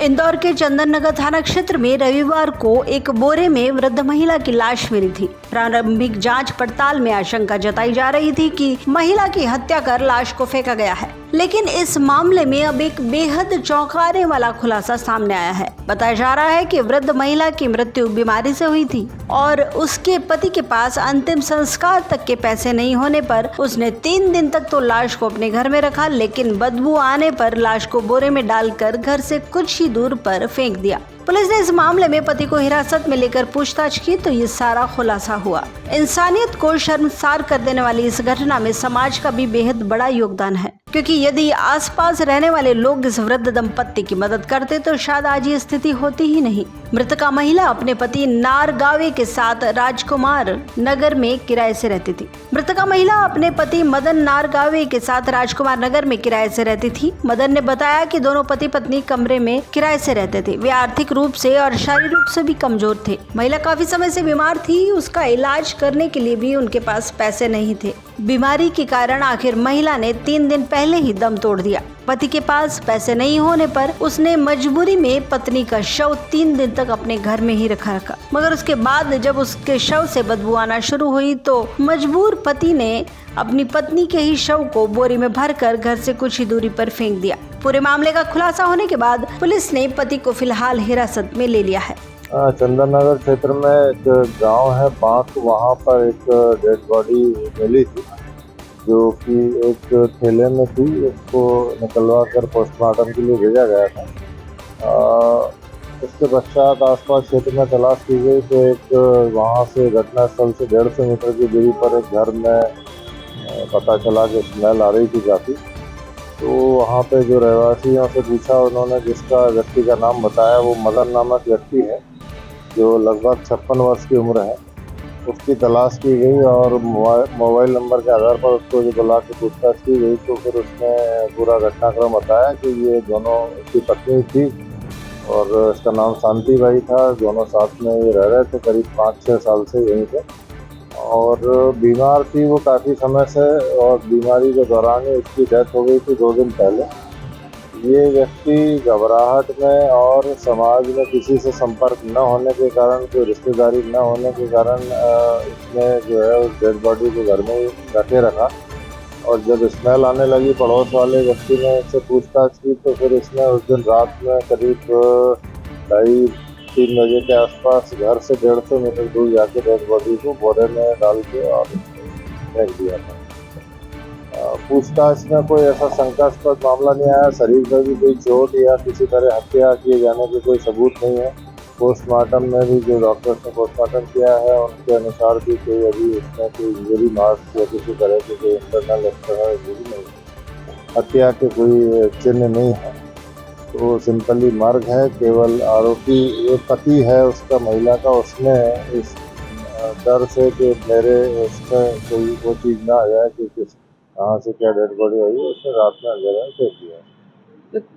इंदौर के चंदन नगर थाना क्षेत्र में रविवार को एक बोरे में वृद्ध महिला की लाश मिली थी। प्रारंभिक जांच पड़ताल में आशंका जताई जा रही थी कि महिला की हत्या कर लाश को फेंका गया है, लेकिन इस मामले में अब एक बेहद चौंकाने वाला खुलासा सामने आया है। बताया जा रहा है कि वृद्ध महिला की मृत्यु बीमारी से हुई थी और उसके पति के पास अंतिम संस्कार तक के पैसे नहीं होने पर उसने 3 दिन तक तो लाश को अपने घर में रखा, लेकिन बदबू आने पर लाश को बोरे में डालकर घर से कुछ ही दूर पर फेंक दिया। पुलिस ने इस मामले में पति को हिरासत में लेकर पूछताछ की तो ये सारा खुलासा हुआ। इंसानियत को शर्मसार कर देने वाली इस घटना में समाज का भी बेहद बड़ा योगदान है, क्योंकि यदि आसपास रहने वाले लोग इस वृद्ध दंपत्ति की मदद करते तो शायद आज ये स्थिति होती ही नहीं। मृतका महिला अपने पति नारगावे के साथ राजकुमार नगर में किराए से रहती थी। मृतका महिला अपने पति मदन नारगावे के साथ राजकुमार नगर में किराए से रहती थी। मदन ने बताया कि दोनों पति पत्नी कमरे में किराए से रहते थे। वे आर्थिक रूप से और शारीरिक रूप से भी कमजोर थे। महिला काफी समय से बीमार थी, उसका इलाज करने के लिए भी उनके पास पैसे नहीं थे। बीमारी के कारण आखिर महिला ने 3 दिन पहले ही दम तोड़ दिया। पति के पास पैसे नहीं होने पर उसने मजबूरी में पत्नी का शव 3 दिन तक अपने घर में ही रखा, मगर उसके बाद जब उसके शव से बदबू आना शुरू हुई तो मजबूर पति ने अपनी पत्नी के ही शव को बोरी में भरकर घर से कुछ ही दूरी पर फेंक दिया। पूरे मामले का खुलासा होने के बाद पुलिस ने पति को फिलहाल हिरासत में ले लिया है। चंदन नगर क्षेत्र में एक गांव है बांक, वहाँ पर एक डेड बॉडी मिली थी जो कि एक थैले में थी। उसको निकलवा कर पोस्टमार्टम के लिए भेजा गया था। इसके पश्चात आसपास क्षेत्र में तलाश की गई तो एक वहाँ से घटनास्थल से 150 मीटर की दूरी पर एक घर में पता चला कि स्मेल आ रही थी काफ़ी। तो वहाँ पे जो रहवासियों से पूछा, उन्होंने जिसका व्यक्ति का नाम बताया वो मदन नामक व्यक्ति है जो लगभग 56 वर्ष की उम्र है। उसकी तलाश की गई और मोबाइल नंबर के आधार पर उसको जो बुला के पूछताछ की गई तो फिर उसने पूरा घटनाक्रम बताया कि ये दोनों उसकी पत्नी थी और इसका नाम शांति बाई था। दोनों साथ में ये रह रहे थे करीब 5-6 साल से यहीं पे, और बीमार थी वो काफ़ी समय से, और बीमारी के दौरान ही उसकी डेथ हो गई थी 2 दिन पहले। ये व्यक्ति घबराहट में और समाज में किसी से संपर्क न होने के कारण, कोई रिश्तेदारी न होने के कारण इसने जो है उस डेड बॉडी को घर में ही रखे रखा, और जब स्मेल आने लगी पड़ोस वाले व्यक्ति ने इससे पूछताछ की तो फिर इसने उस दिन रात में करीब 2:30-3 बजे के आसपास घर से 150 मीटर दूर जाके डेड बॉडी को बोरे में डाल के और फेंक दिया था। पूछताछ में कोई ऐसा शंकास्पद मामला नहीं आया। शरीर पर भी कोई चोट या किसी तरह हत्या किए जाने के कोई सबूत नहीं है। पोस्टमार्टम में भी जो डॉक्टर्स ने पोस्टमार्टम किया है उनके अनुसार भी कोई अभी इसमें कोई इंजरी मार्क्स या किसी तरह की कोई इंटरनल एक्सटर्नल इंजरी नहीं है। हत्या के कोई चिन्ह नहीं है, तो सिंपली मर्ग है। केवल आरोपी एक पति है उसका, महिला का, उसने इस डर से कि मेरे उसमें कोई वो चीज़ ना आ जाए कि कहाँ से क्या डेड बॉडी आई है, उसने रात में अंधेरा में फेंक दिया।